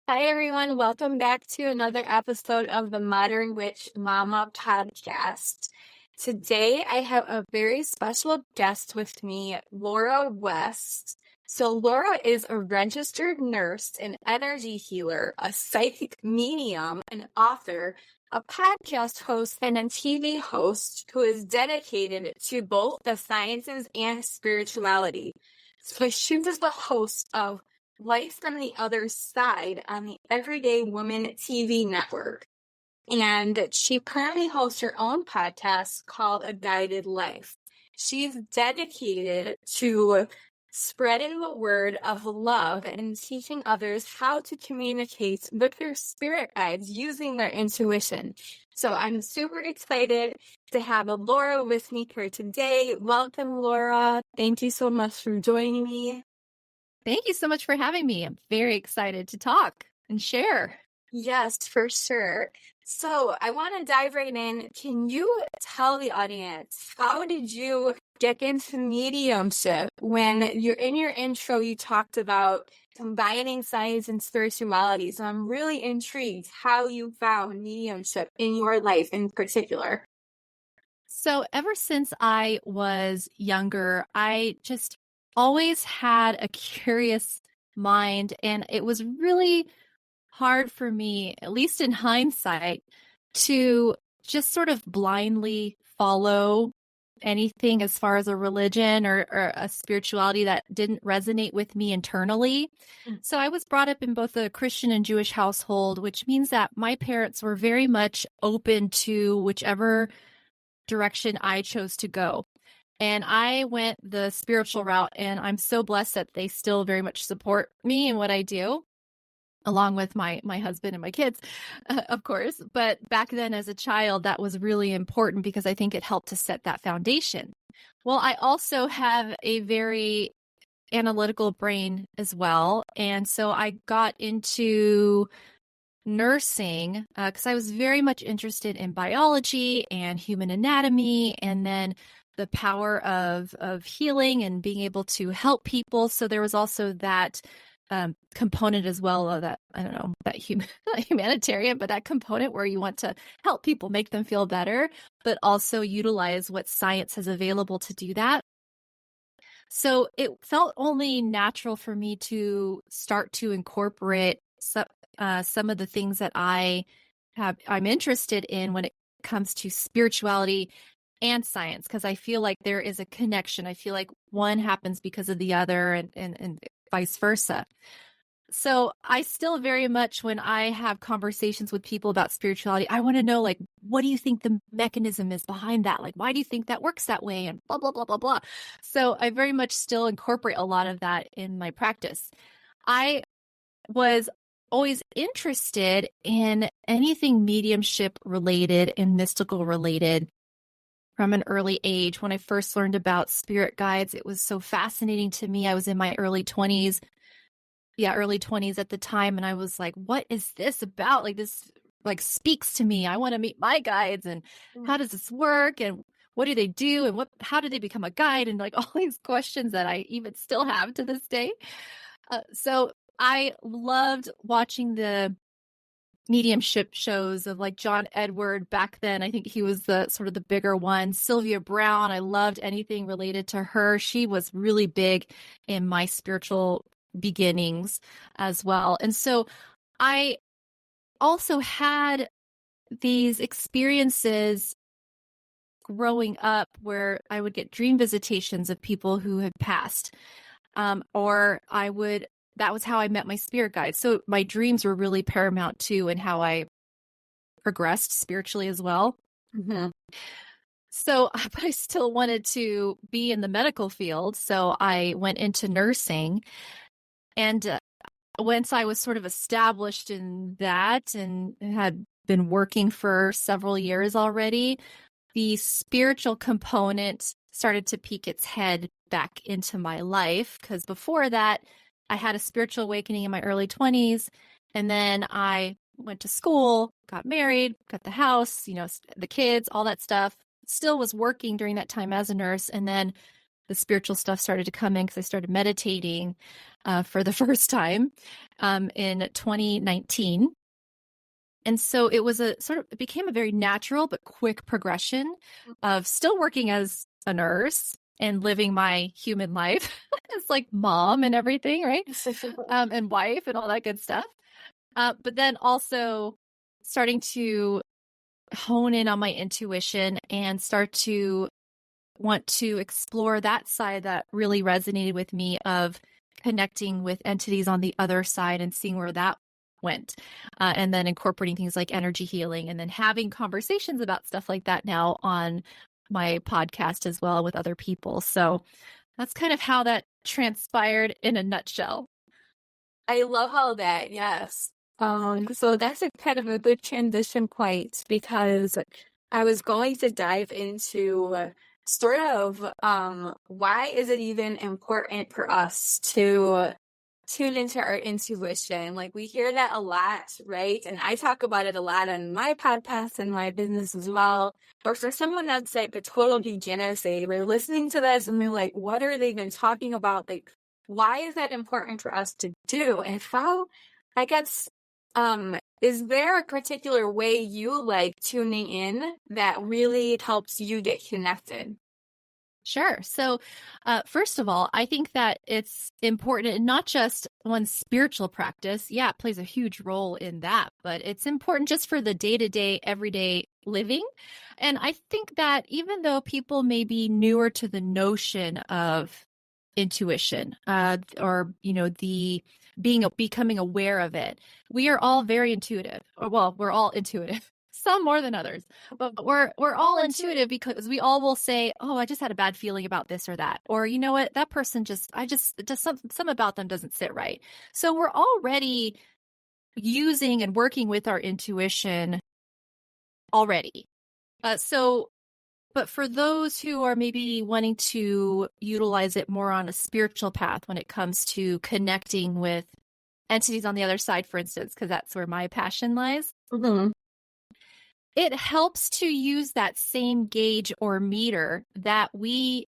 Hi, everyone. Welcome back to another episode of the Modern Witch Mama podcast. Today, I have a very special guest with me, Laura West. So, Laura is a registered nurse, an energy healer, a psychic medium, an author, a podcast host, and a TV host who is dedicated to both the sciences and spirituality. So, she was the host of Life from the Other Side on the Everyday Woman TV network. And she currently hosts her own podcast called A Guided Life. She's dedicated to spreading the word of love and teaching others how to communicate with their spirit guides using their intuition. So I'm super excited to have Laura with me here today. Welcome, Laura. Thank you so much for joining me. Thank you so much for having me. I'm very excited to talk and share. Yes, for sure. So I want to dive right in. Can you tell the audience, how did you get into mediumship? When you're in your intro, you talked about combining science and spirituality. So I'm really intrigued how you found mediumship in your life in particular. So ever since I was younger, I just always had a curious mind, and it was really hard for me, at least in hindsight, to just sort of blindly follow anything as far as a religion or a spirituality that didn't resonate with me internally. So I was brought up in both a Christian and Jewish household, which means that my parents were very much open to whichever direction I chose to go. And I went the spiritual route, and I'm so blessed that they still very much support me in what I do, along with my husband and my kids, of course. But back then as a child, that was really important because I think it helped to set that foundation. Well, I also have a very analytical brain as well. And so I got into nursing because I was very much interested in biology and human anatomy, and then the power of healing and being able to help people. So there was also that component as well of that, I don't know, that humanitarian, but that component where you want to help people, make them feel better, but also utilize what science has available to do that. So it felt only natural for me to start to incorporate some of the things that I'm interested in when it comes to spirituality and science, because I feel like there is a connection. I feel like one happens because of the other, and vice versa. So I still very much, when I have conversations with people about spirituality, I want to know, like, what do you think the mechanism is behind that? Like, why do you think that works that way? And blah, blah, blah, blah, blah. So I very much still incorporate a lot of that in my practice. I was always interested in anything mediumship related and mystical related from an early age. When I first learned about spirit guides, it was so fascinating to me. I was in my early 20s at the time. And I was like, what is this about? Like, this like speaks to me. I want to meet my guides. And how does this work? And what do they do? And how did they become a guide? And like all these questions that I even still have to this day. So I loved watching the mediumship shows of like John Edward back then. I think he was the sort of the bigger one. Sylvia Brown, I loved anything related to her. She was really big in my spiritual beginnings as well. And so I also had these experiences growing up where I would get dream visitations of people who had passed, or that was how I met my spirit guide. So my dreams were really paramount too in how I progressed spiritually as well. Mm-hmm. So, but I still wanted to be in the medical field. So I went into nursing, and once I was sort of established in that and had been working for several years already, the spiritual component started to peek its head back into my life, because before that, I had a spiritual awakening in my early 20s, and then I went to school, got married, got the house, the kids, all that stuff. Still was working during that time as a nurse, and then the spiritual stuff started to come in because I started meditating. for the first time in 2019. And so it became a very natural but quick progression of still working as a nurse and living my human life as like mom and everything, right? And wife and all that good stuff. But then also starting to hone in on my intuition and start to want to explore that side that really resonated with me of connecting with entities on the other side and seeing where that went. And then incorporating things like energy healing and then having conversations about stuff like that now on my podcast as well with other people. So that's kind of how that transpired in a nutshell. I love all that. Yes. So that's a kind of a good transition point because I was going to dive into sort of why is it even important for us to tune into our intuition? Like we hear that a lot, right? And I talk about it a lot on my podcast and my business as well. But for someone that's like a total beginner, say we're listening to this and they're like, what are they even talking about? Like, why is that important for us to do? And how, I guess, is there a particular way you like tuning in that really helps you get connected? Sure. So, first of all, I think that it's important, not just one's spiritual practice. Yeah, it plays a huge role in that, but it's important just for the day-to-day, everyday living. And I think that even though people may be newer to the notion of intuition, or the becoming aware of it, we are all very intuitive. Or well, we're all intuitive. Some more than others, but we're all intuitive because we all will say, "Oh, I just had a bad feeling about this or that," or you know what, that person just some about them doesn't sit right. So we're already using and working with our intuition already. But for those who are maybe wanting to utilize it more on a spiritual path when it comes to connecting with entities on the other side, for instance, because that's where my passion lies. Mm-hmm. It helps to use that same gauge or meter that we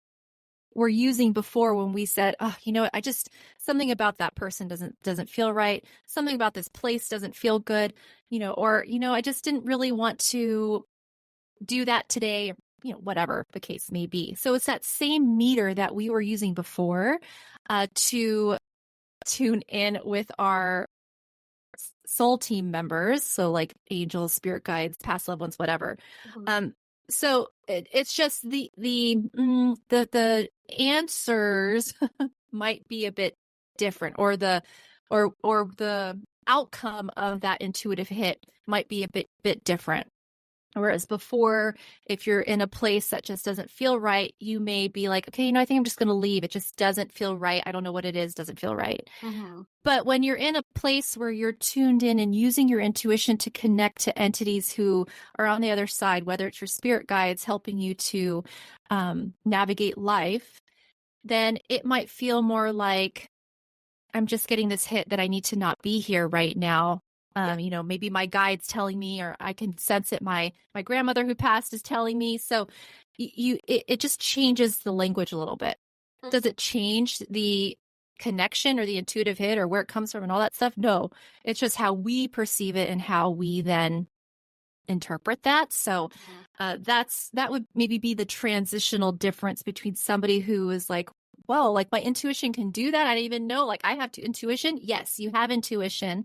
were using before when we said, "Oh, you know what? Something about that person doesn't feel right. Something about this place doesn't feel good, or I just didn't really want to do that today." Whatever the case may be. So it's that same meter that we were using before to tune in with our soul team members, so like angels, spirit guides, past loved ones, whatever. Mm-hmm. So it's just the answers might be a bit different, or the outcome of that intuitive hit might be a bit different. Whereas before, if you're in a place that just doesn't feel right, you may be like, okay, I think I'm just going to leave. It just doesn't feel right. I don't know what it is. Doesn't feel right. Mm-hmm. But when you're in a place where you're tuned in and using your intuition to connect to entities who are on the other side, whether it's your spirit guides helping you to navigate life, then it might feel more like I'm just getting this hit that I need to not be here right now. Maybe my guide's telling me, or I can sense it. My grandmother who passed is telling me. So it just changes the language a little bit. Does it change the connection or the intuitive hit or where it comes from and all that stuff? No, it's just how we perceive it and how we then interpret that. So that would maybe be the transitional difference between somebody who is like, well, like my intuition can do that. I didn't even know, like I have intuition. Yes, you have intuition.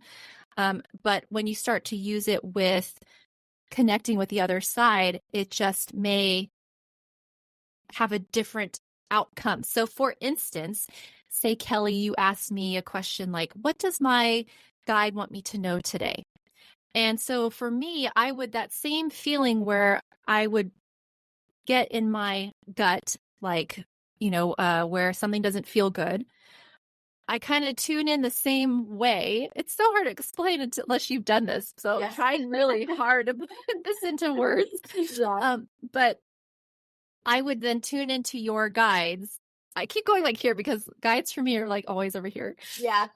But when you start to use it with connecting with the other side, it just may have a different outcome. So for instance, say, Kelly, you asked me a question like, what does my guide want me to know today? And so for me, I would, that same feeling where I would get in my gut, like, where something doesn't feel good, I kind of tune in the same way. It's so hard to explain it unless you've done this. So Yes. trying really hard to put this into words. Yeah. But I would then tune into your guides. I keep going like here because guides for me are like always over here. Yeah.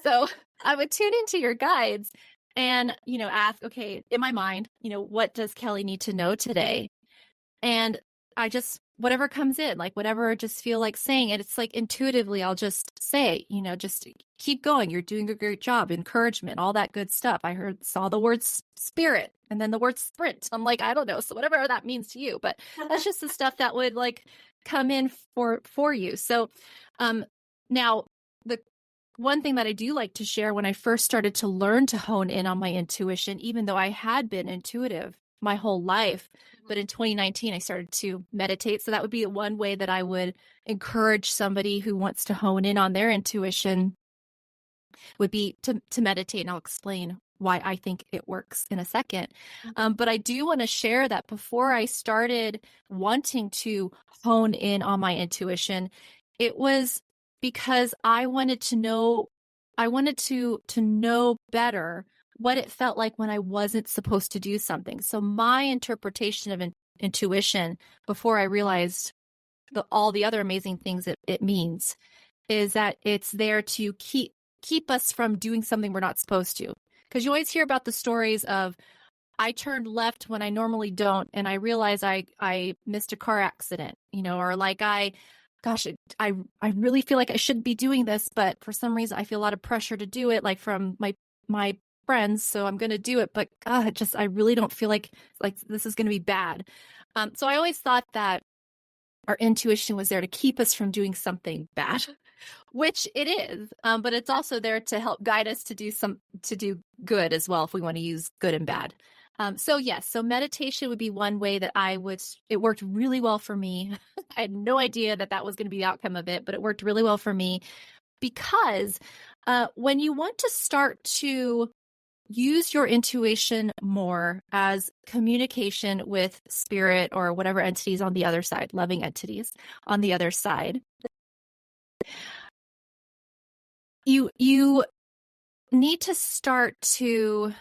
So I would tune into your guides and, ask, okay, in my mind, what does Kelly need to know today? And whatever comes in, like whatever I just feel like saying, and it's like intuitively, I'll just say, just keep going. You're doing a great job, encouragement, all that good stuff. Saw the word spirit and then the word sprint. I'm like, I don't know. So whatever that means to you, but that's just the stuff that would like come in for you. So, now the one thing that I do like to share, when I first started to learn to hone in on my intuition, even though I had been intuitive my whole life, but in 2019, I started to meditate. So that would be one way that I would encourage somebody who wants to hone in on their intuition, would be to meditate. And I'll explain why I think it works in a second. But I do want to share that before I started wanting to hone in on my intuition, it was because I wanted to know better what it felt like when I wasn't supposed to do something. So my interpretation of intuition, before I realized all the other amazing things it means, is that it's there to keep us from doing something we're not supposed to. Because you always hear about the stories of, I turned left when I normally don't, and I realized I missed a car accident, or like I really feel like I shouldn't be doing this, but for some reason I feel a lot of pressure to do it, like from my friends, so I'm going to do it. But God, I really don't feel like this is going to be bad. So I always thought that our intuition was there to keep us from doing something bad, which it is. But it's also there to help guide us to do good as well, if we want to use good and bad. So yes, so meditation would be one way that it worked really well for me. I had no idea that was going to be the outcome of it, but it worked really well for me because when you want to start to use your intuition more as communication with spirit or whatever entities on the other side, loving entities on the other side, you need to start to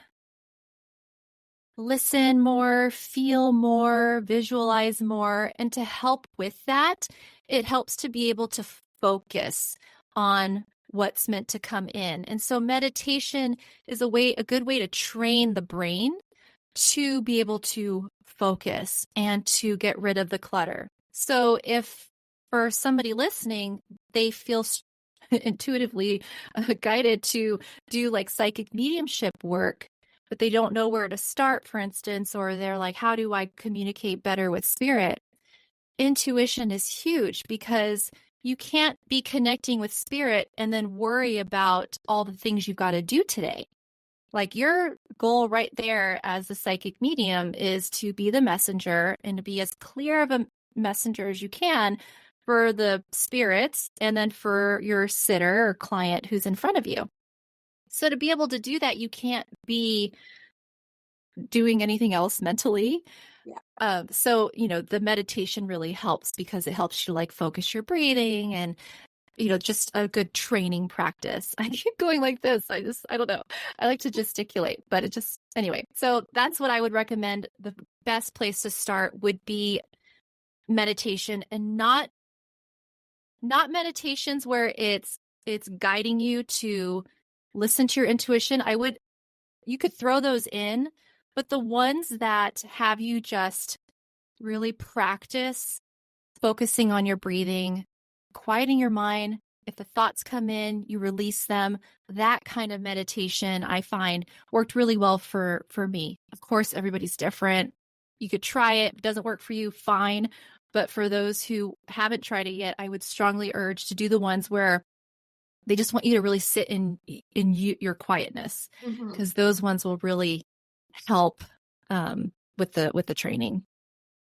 listen more, feel more, visualize more. And to help with that, it helps to be able to focus on what's meant to come in. And so meditation is a good way to train the brain to be able to focus and to get rid of the clutter. So if for somebody listening, they feel intuitively guided to do like psychic mediumship work, but they don't know where to start, for instance, or they're like, how do I communicate better with spirit? Intuition is huge, because you can't be connecting with spirit and then worry about all the things you've got to do today. Like, your goal right there as the psychic medium is to be the messenger and to be as clear of a messenger as you can for the spirits and then for your sitter or client who's in front of you. So to be able to do that, you can't be doing anything else mentally. Yeah. So, the meditation really helps, because it helps you like focus your breathing and, just a good training practice. I keep going like this. I don't know. I like to gesticulate, but anyway. So that's what I would recommend. The best place to start would be meditation, and not meditations where it's guiding you to listen to your intuition. You could throw those in, but the ones that have you just really practice focusing on your breathing, quieting your mind. If the thoughts come in, you release them. That kind of meditation, I find, worked really well for me. Of course, everybody's different. You could try it. If it doesn't work for you, fine. But for those who haven't tried it yet, I would strongly urge to do the ones where they just want you to really sit in your quietness, because those ones will really help with the training.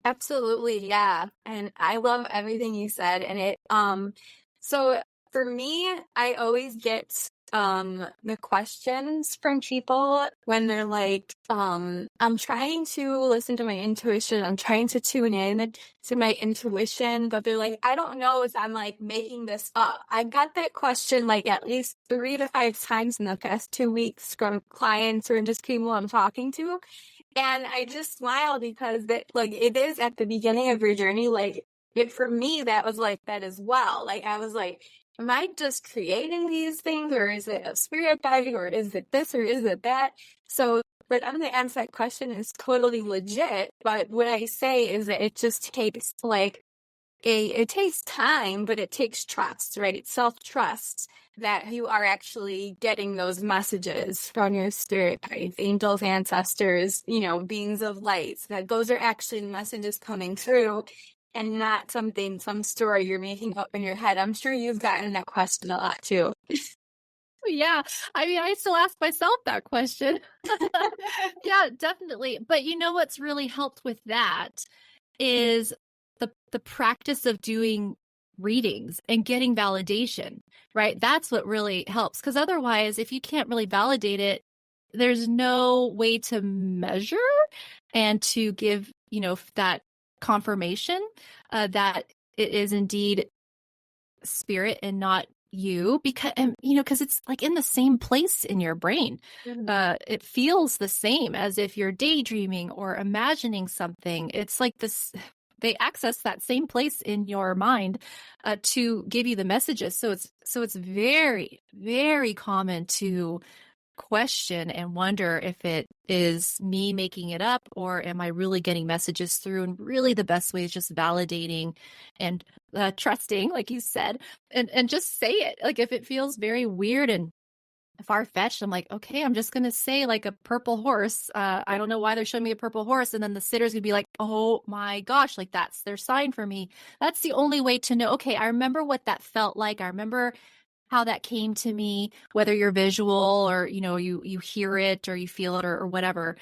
Absolutely, yeah. And I love everything you said. And so for me, I always get the questions from people when they're like, I'm trying to listen to my intuition, I'm trying to tune in to my intuition, but they're like, I don't know if I'm like making this up. I got that question like at least 3 to 5 times in the past 2 weeks from clients or just people I'm talking to. And I just smile, because it is at the beginning of your journey. Like, for me, that was like that as well. Like, I was like, am I just creating these things, or is it a spirit guide, or is it this, or is it that? So but I'm gonna answer that question is totally legit. But what I say is that it just takes like it takes time, but it takes trust, right? It's self-trust that you are actually getting those messages from your spirit guides, angels, ancestors, beings of light, that those are actually messages coming through and not some story you're making up in your head. I'm sure you've gotten that question a lot too. Yeah. I mean, I still ask myself that question. Yeah, definitely. But you know what's really helped with that is the practice of doing readings and getting validation, right? That's what really helps. Because otherwise, if you can't really validate it, there's no way to measure and to give, that confirmation that it is indeed spirit and not you, because it's like in the same place in your brain. It feels the same as if you're daydreaming or imagining something. It's like this, they access that same place in your mind to give you the messages. So it's very, very common to question and wonder if it is me making it up or am I really getting messages through. And really the best way is just validating and trusting, like you said, and just say it. Like if it feels very weird and far-fetched, I'm like, okay, I'm just gonna say like a purple horse. I don't know why they're showing me a purple horse, and then the sitter's gonna be like, oh my gosh, like that's their sign for me. That's the only way to know, okay, I remember what that felt like. I remember how that came to me, whether you're visual or you hear it or you feel it or whatever,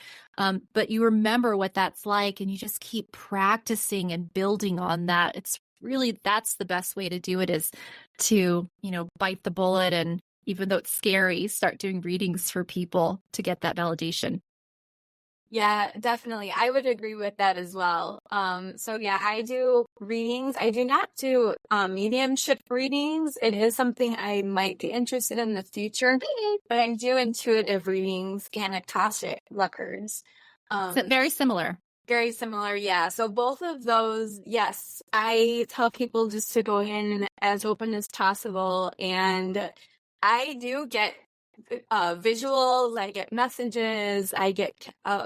but you remember what that's like, and you just keep practicing and building on that. It's really, that's the best way to do it, is to bite the bullet, and even though it's scary, start doing readings for people to get that validation. Yeah, definitely. I would agree with that as well. So yeah, I do readings. I do not do mediumship readings. It is something I might be interested in the future, but I do intuitive readings and Akashic records. So very similar. Very similar, yeah. So both of those, yes, I tell people just to go in as open as possible, and I do get visual, I get messages, I get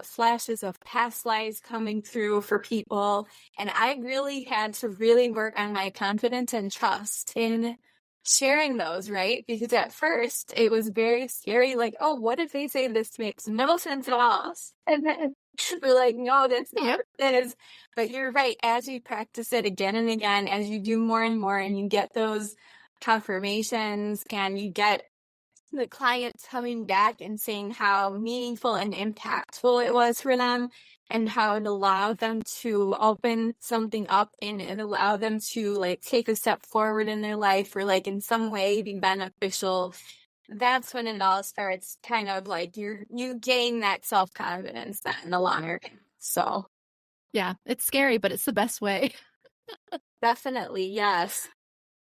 flashes of past lives coming through for people, and I really had to really work on my confidence and trust in sharing those, right? Because at first it was very scary, like, oh, what if they say this makes no sense at all? And then we're like, no, that's not what it is. But you're right, as you practice it again and again, as you do more and more, and you get those confirmations, and you get the clients coming back and saying how meaningful and impactful it was for them, and how it allowed them to open something up and it allowed them to like take a step forward in their life, or like in some way be beneficial. That's when it all starts kind of like you gain that self-confidence then in the long run. So Yeah, it's scary, but it's the best way. definitely, yes.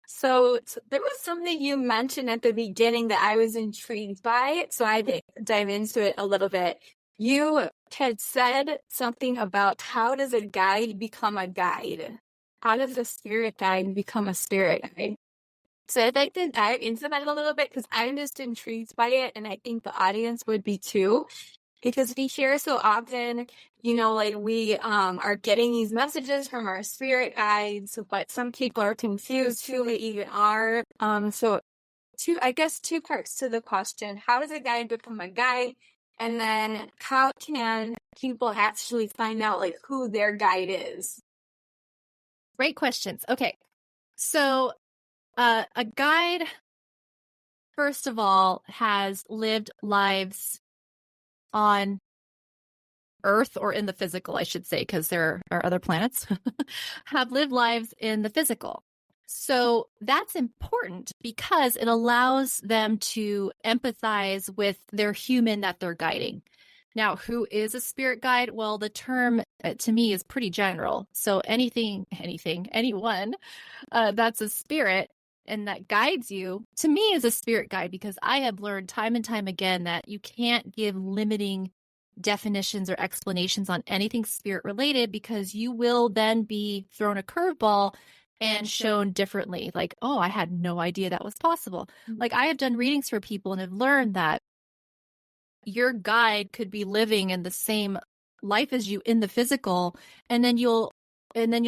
So there was something you mentioned at the beginning that I was intrigued by, so I dive into it a little bit. You had said something about how does a guide become a guide? How does a spirit guide become a spirit guide? So I'd like to dive into that a little bit because I'm just intrigued by it, and I think the audience would be too. Because we hear so often, like we are getting these messages from our spirit guides, but some people are confused who they even are. So I guess two parts to the question: how does a guide become a guide? And then how can people actually find out like who their guide is? Great questions. Okay. So a guide, first of all, has lived lives on Earth, or in the physical, I should say, because there are other planets, have lived lives in the physical. So that's important because it allows them to empathize with their human that they're guiding. Now, who is a spirit guide? Well, the term to me is pretty general. So anyone that's a spirit and that guides you, to me, is a spirit guide, because I have learned time and time again that you can't give limiting definitions or explanations on anything spirit related, because you will then be thrown a curveball and shown differently. Like, oh, I had no idea that was possible. Like, I have done readings for people and have learned that your guide could be living in the same life as you in the physical, and then you'll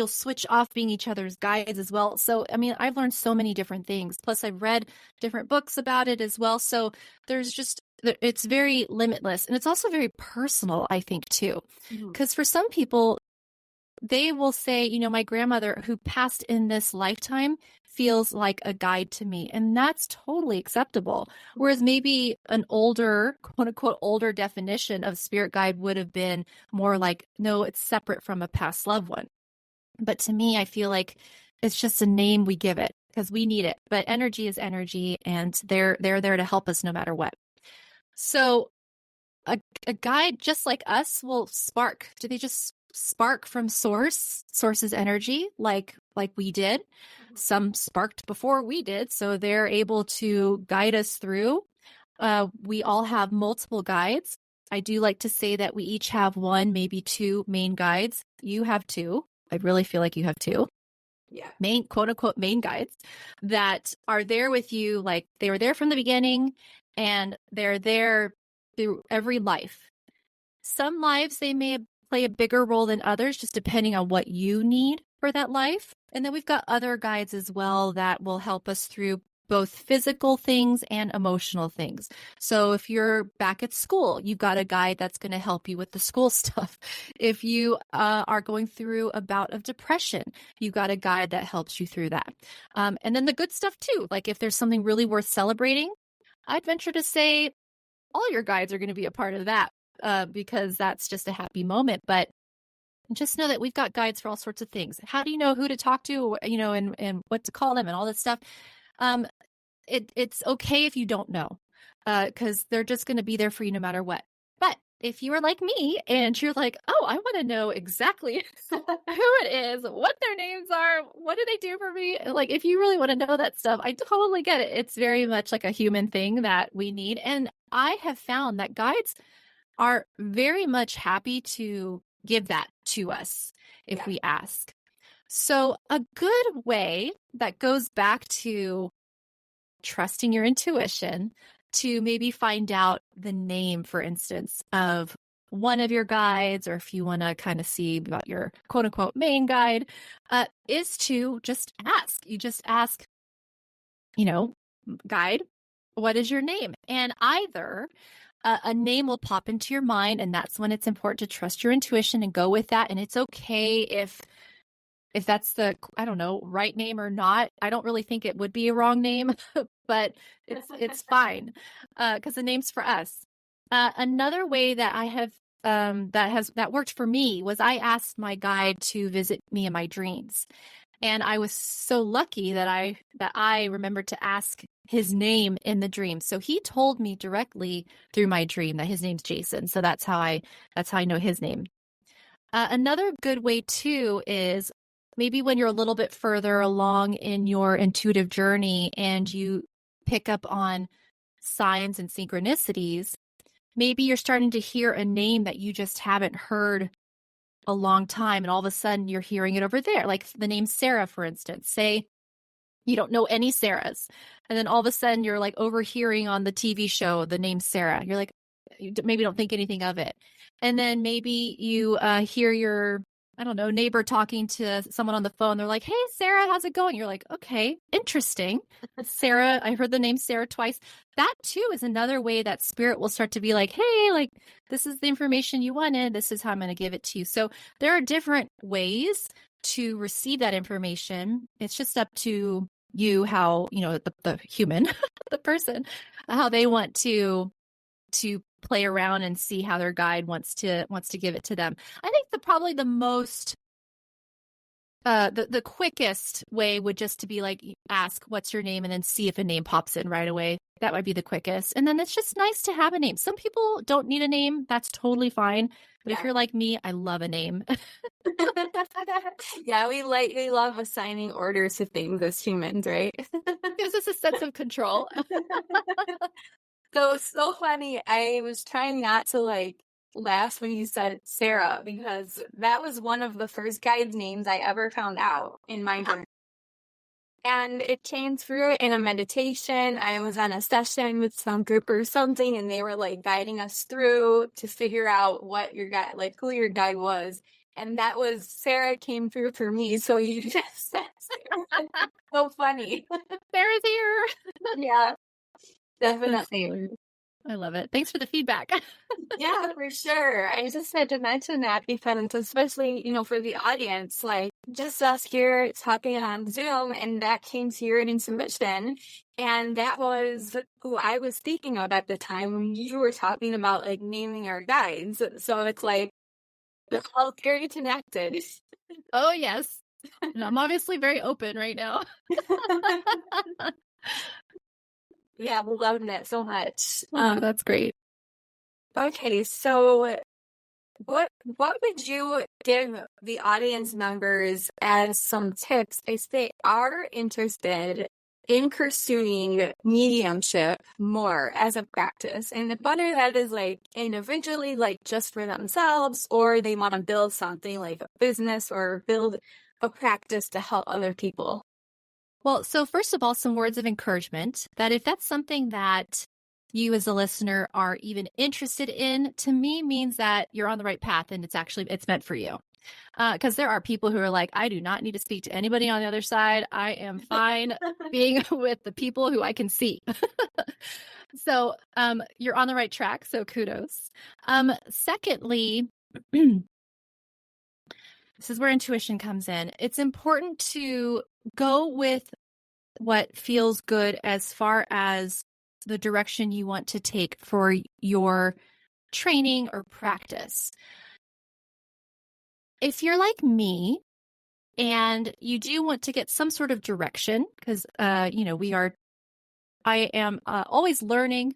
switch off being each other's guides as well. So, I mean, I've learned so many different things. Plus, I've read different books about it as well. So, it's very limitless. And it's also very personal, I think, too. Because for some people, they will say, you know, my grandmother who passed in this lifetime feels like a guide to me. And that's totally acceptable. Whereas maybe an older, quote unquote, older definition of spirit guide would have been more like, no, it's separate from a past loved one. But to me, I feel like it's just a name we give it because we need it. But energy is energy, and they're there to help us no matter what. So a guide just like us will spark. Do they just spark from source's energy like we did? Some sparked before we did, so they're able to guide us through. We all have multiple guides. I do like to say that we each have one, maybe two main guides. You have two. I really feel like you have two. Yeah. Main, quote unquote, main guides that are there with you. Like they were there from the beginning, and they're there through every life. Some lives, they may play a bigger role than others, just depending on what you need for that life. And then we've got other guides as well that will help us through both physical things and emotional things. So if you're back at school, you've got a guide that's going to help you with the school stuff. If you are going through a bout of depression, you've got a guide that helps you through that. And then the good stuff too, like if there's something really worth celebrating, I'd venture to say all your guides are going to be a part of that because that's just a happy moment. But just know that we've got guides for all sorts of things. How do you know who to talk to, you know, and what to call them and all that stuff? It's okay if you don't know, because they're just going to be there for you no matter what. But if you are like me and you're like, oh, I want to know exactly who it is, what their names are, what do they do for me? Like, if you really want to know that stuff, I totally get it. It's very much like a human thing that we need. And I have found that guides are very much happy to give that to us if we ask. So a good way that goes back to trusting your intuition to maybe find out the name, for instance, of one of your guides, or if you want to kind of see about your quote unquote main guide, is to just ask. You just ask, you know, guide, what is your name? And either a name will pop into your mind, and that's when it's important to trust your intuition and go with that. And it's okay if that's the, I don't know, right name or not. I don't really think it would be a wrong name, but it's fine because the name's for us. Another way that I have that worked for me was I asked my guide to visit me in my dreams. And I was so lucky that I remembered to ask his name in the dream. So he told me directly through my dream that his name's Jason. So that's how I know his name. Another good way too is maybe when you're a little bit further along in your intuitive journey and you pick up on signs and synchronicities, maybe you're starting to hear a name that you just haven't heard a long time, and all of a sudden you're hearing it over there, like the name Sarah, for instance. Say you don't know any Sarahs, and then all of a sudden you're like overhearing on the TV show the name Sarah. You're like, you maybe don't think anything of it. And then maybe you hear your, I don't know, neighbor talking to someone on the phone. They're like, hey, Sarah, how's it going? You're like, okay, interesting. Sarah, I heard the name Sarah twice. That too is another way that spirit will start to be like, hey, like, this is the information you wanted. This is how I'm going to give it to you. So there are different ways to receive that information. It's just up to you how, you know, the human, the person, how they want to play around and see how their guide wants to give it to them. I think probably the most the quickest way would just to be like, ask what's your name and then see if a name pops in right away. That might be the quickest. And then it's just nice to have a name. Some people don't need a name. That's totally fine. But if you're like me, I love a name. Yeah, we love assigning orders to things as humans, right? Gives us a sense of control. So it's so funny. I was trying not to like laugh when you said Sarah, because that was one of the first guide's names I ever found out in my journey. And it came through in a meditation. I was on a session with some group or something, and they were like guiding us through to figure out what your guide, like who your guide was. And that was Sarah came through for me. So you just said Sarah. So funny. Sarah's here. Yeah, That's definitely. I love it. Thanks for the feedback. Yeah, for sure. I just had to mention that because especially, for the audience, like just us here talking on Zoom and that came to your intuition. And that was who I was thinking of at the time when you were talking about like naming our guides. So it's like they're all very connected. Oh, yes. And I'm obviously very open right now. Yeah, I'm loving it so much. That's great. Okay, so what would you give the audience members as some tips if they are interested in pursuing mediumship more as a practice? And whether that is like individually, like just for themselves, or they want to build something like a business or build a practice to help other people. Well, so first of all, some words of encouragement that if that's something that you as a listener are even interested in, to me means that you're on the right path and it's meant for you. Because there are people who are like, I do not need to speak to anybody on the other side. I am fine being with the people who I can see. So you're on the right track. So kudos. Secondly, this is where intuition comes in. It's important to go with what feels good as far as the direction you want to take for your training or practice. If you're like me and you do want to get some sort of direction, because, I am always learning.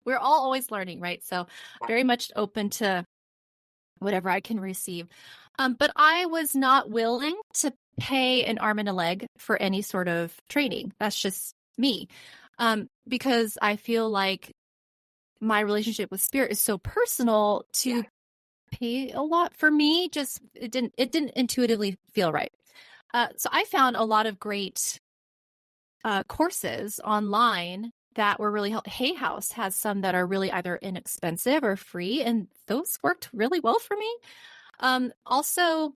We're all always learning, right? So very much open to whatever I can receive. But I was not willing to pay an arm and a leg for any sort of training. That's just me. Because I feel like my relationship with spirit is so personal to pay a lot for me. Just it didn't intuitively feel right. So I found a lot of great courses online that were really helpful. Hay House has some that are really either inexpensive or free, and those worked really well for me. Also,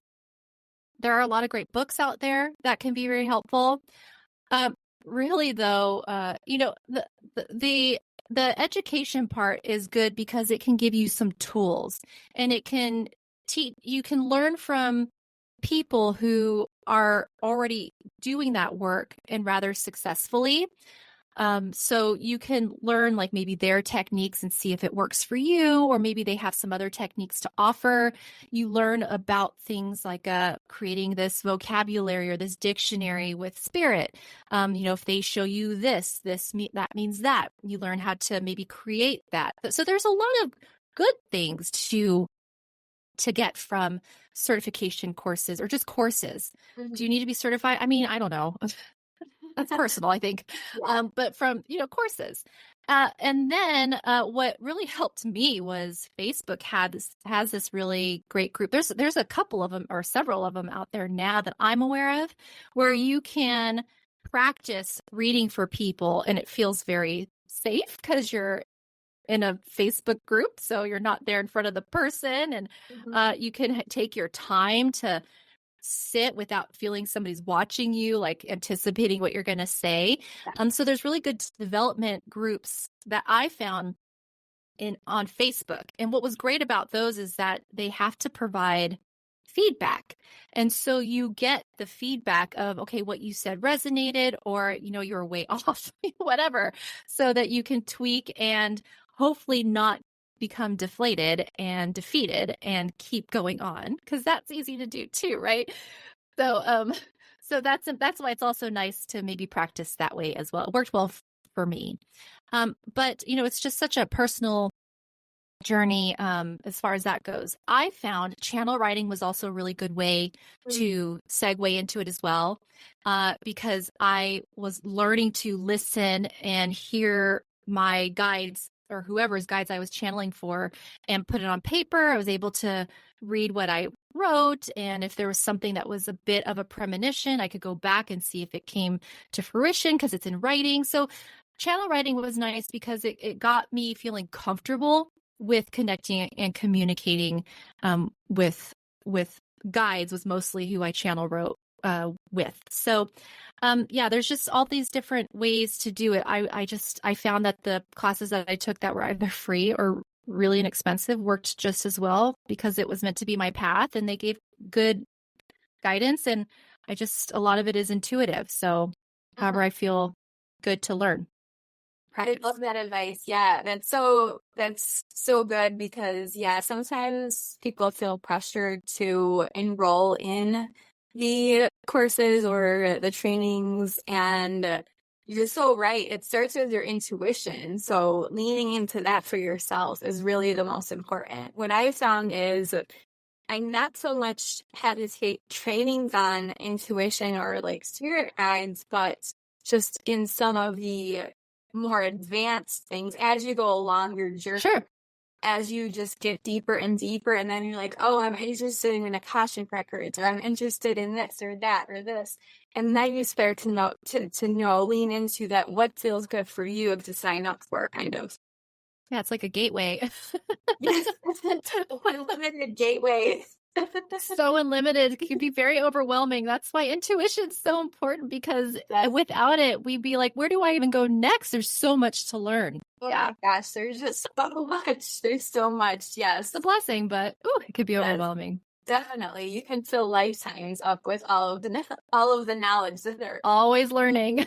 there are a lot of great books out there that can be very helpful. Really, though, the education part is good because it can give you some tools, and it can you can learn from people who are already doing that work and rather successfully. So you can learn like maybe their techniques and see if it works for you, or maybe they have some other techniques to offer. You learn about things like creating this vocabulary or this dictionary with spirit. If they show you that means that. You learn how to maybe create that. So there's a lot of good things to get from certification courses or just courses. Mm-hmm. Do you need to be certified? I mean, I don't know. That's personal, I think. Yeah. But from, courses. And then what really helped me was Facebook has this really great group. There's a couple of them or several of them out there now that I'm aware of where you can practice reading for people, and it feels very safe because you're in a Facebook group, so you're not there in front of the person, and you can take your time to sit without feeling somebody's watching you, like anticipating what you're going to say. So there's really good development groups that I found on Facebook. And what was great about those is that they have to provide feedback. And so you get the feedback of, okay, what you said resonated, or, you're way off, whatever, so that you can tweak and hopefully not become deflated and defeated and keep going on, because that's easy to do too, right? So so that's why it's also nice to maybe practice that way as well. It worked well for me. But it's just such a personal journey as far as that goes. I found channel writing was also a really good way to segue into it as well, because I was learning to listen and hear my guides or whoever's guides I was channeling for and put it on paper. I was able to read what I wrote. And if there was something that was a bit of a premonition, I could go back and see if it came to fruition because it's in writing. So channel writing was nice because it got me feeling comfortable with connecting and communicating with guides, was mostly who I channel wrote with. So yeah, there's just all these different ways to do it. I found that the classes that I took that were either free or really inexpensive worked just as well because it was meant to be my path and they gave good guidance, and a lot of it is intuitive. So however I feel good to learn. I love that advice. Yeah, that's so good because yeah, sometimes people feel pressured to enroll in the courses or the trainings, and you're so right. It starts with your intuition. So leaning into that for yourself is really the most important. What I found is I not so much had to take trainings on intuition or like spirit guides, but just in some of the more advanced things as you go along your journey. Sure. As you just get deeper and deeper, and then you're like, oh, I'm interested in Akashic records, or I'm interested in this or that or this. And then you start to know, lean into that, what feels good for you to sign up for, kind of. Yeah, it's like a gateway. Yes, unlimited gateway. So unlimited. It can be very overwhelming. That's why intuition's so important because without it, we'd be like, where do I even go next? There's so much to learn. Oh my gosh, there's just so much. There's so much. Yes. It's a blessing, but it could be overwhelming. Definitely. You can fill lifetimes up with all of the knowledge that they're always learning.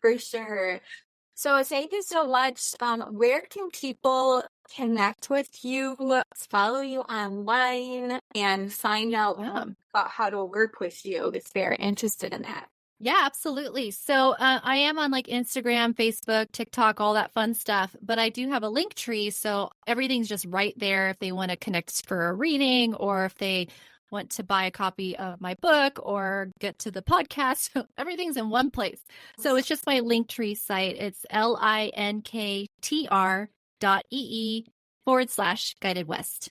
For sure. So thank you so much. Where can people connect with you, follow you online, and find out about how to work with you if they're interested in that? Yeah, absolutely. So I am on like Instagram, Facebook, TikTok, all that fun stuff, but I do have a link tree. So everything's just right there if they want to connect for a reading or if they want to buy a copy of my book or get to the podcast. Everything's in one place. So it's just my Linktree site. It's linktr.ee/guided west.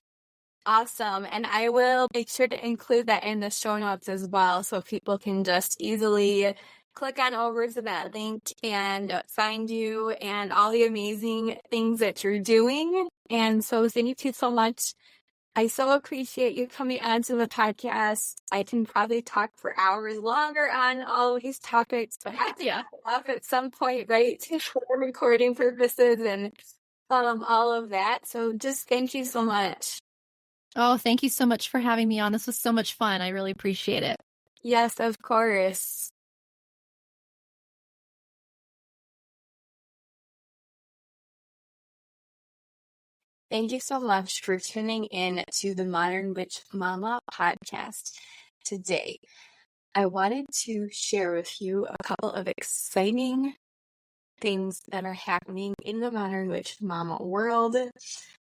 Awesome. And I will make sure to include that in the show notes as well, so people can just easily click on over to that link and find you and all the amazing things that you're doing. And so thank you so much. I so appreciate you coming onto the podcast. I can probably talk for hours longer on all these topics, but I have to off at some point, right, for recording purposes and all of that. So just thank you so much. Oh, thank you so much for having me on. This was so much fun. I really appreciate it. Yes, of course. Thank you so much for tuning in to the Modern Witch Mama podcast today. I wanted to share with you a couple of exciting things that are happening in the Modern Witch Mama world,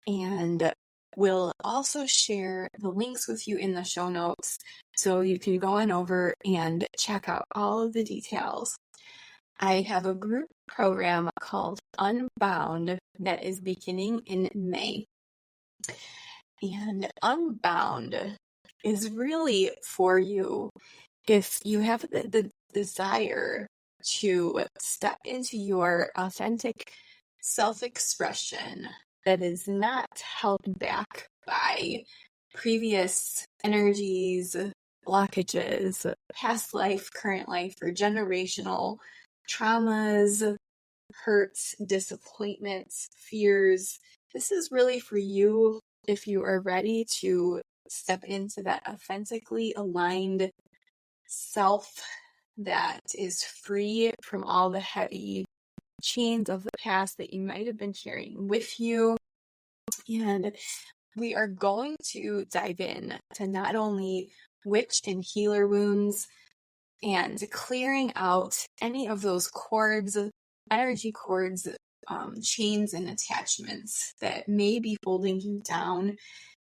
and we'll also share the links with you in the show notes so you can go on over and check out all of the details. I have a group program called Unbound that is beginning in May. And Unbound is really for you if you have the desire to step into your authentic self-expression that is not held back by previous energies, blockages, past life, current life, or generational traumas, hurts, disappointments, fears. This is really for you if you are ready to step into that authentically aligned self that is free from all the heavy chains of the past that you might have been carrying with you. And we are going to dive in to not only witch and healer wounds and clearing out any of those cords, energy cords, chains and attachments that may be holding you down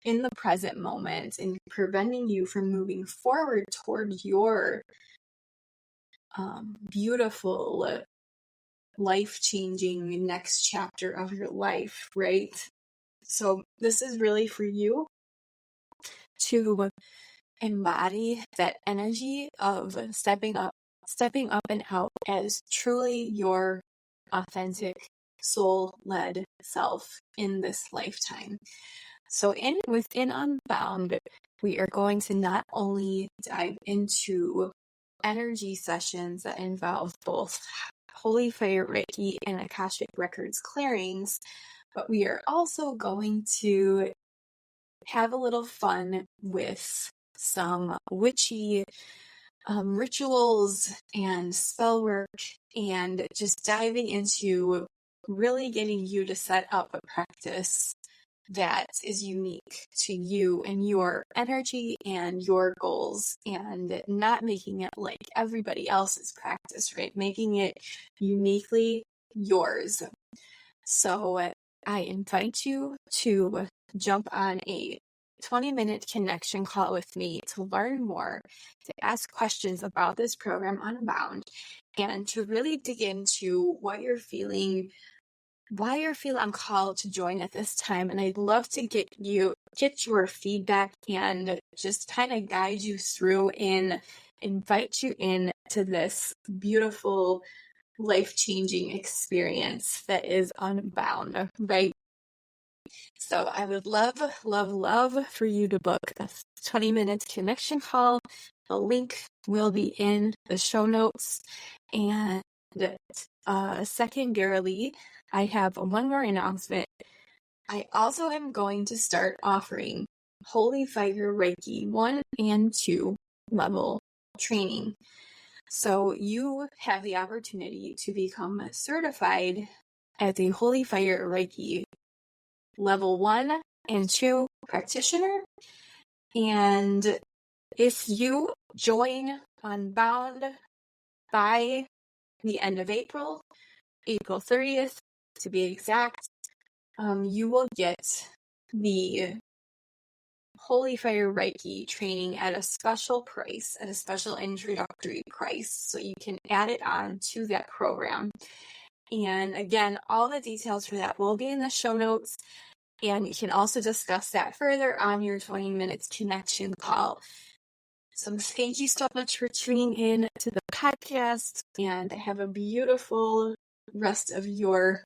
in the present moment and preventing you from moving forward toward your beautiful life-changing next chapter of your life, right? So this is really for you to embody that energy of stepping up and out as truly your authentic, soul-led self in this lifetime. So within Unbound, we are going to not only dive into energy sessions that involve both Holy Fire Reiki and Akashic Records clearings, but we are also going to have a little fun with some witchy rituals and spell work, and just diving into really getting you to set up a practice that is unique to you and your energy and your goals, and not making it like everybody else's practice, right? Making it uniquely yours. So I invite you to jump on a 20-minute connection call with me to learn more, to ask questions about this program Unbound, and to really dig into what you're feeling, why you're feeling called to join at this time. And I'd love to get your feedback and just kind of guide you through and invite you in to this beautiful, life-changing experience that is Unbound, right? So I would love, love, love for you to book a 20-minute connection call. The link will be in the show notes. And secondarily, I have one more announcement. I also am going to start offering Holy Fire Reiki 1 and 2 level training. So you have the opportunity to become certified as a Holy Fire Reiki level 1 and 2 practitioner. And if you join Unbound by the end of April 30th to be exact, you will get the Holy Fire Reiki training at a special price, at a special introductory price. So you can add it on to that program. And again, all the details for that will be in the show notes. And you can also discuss that further on your 20 minutes connection call. So thank you so much for tuning in to the podcast, and have a beautiful rest of your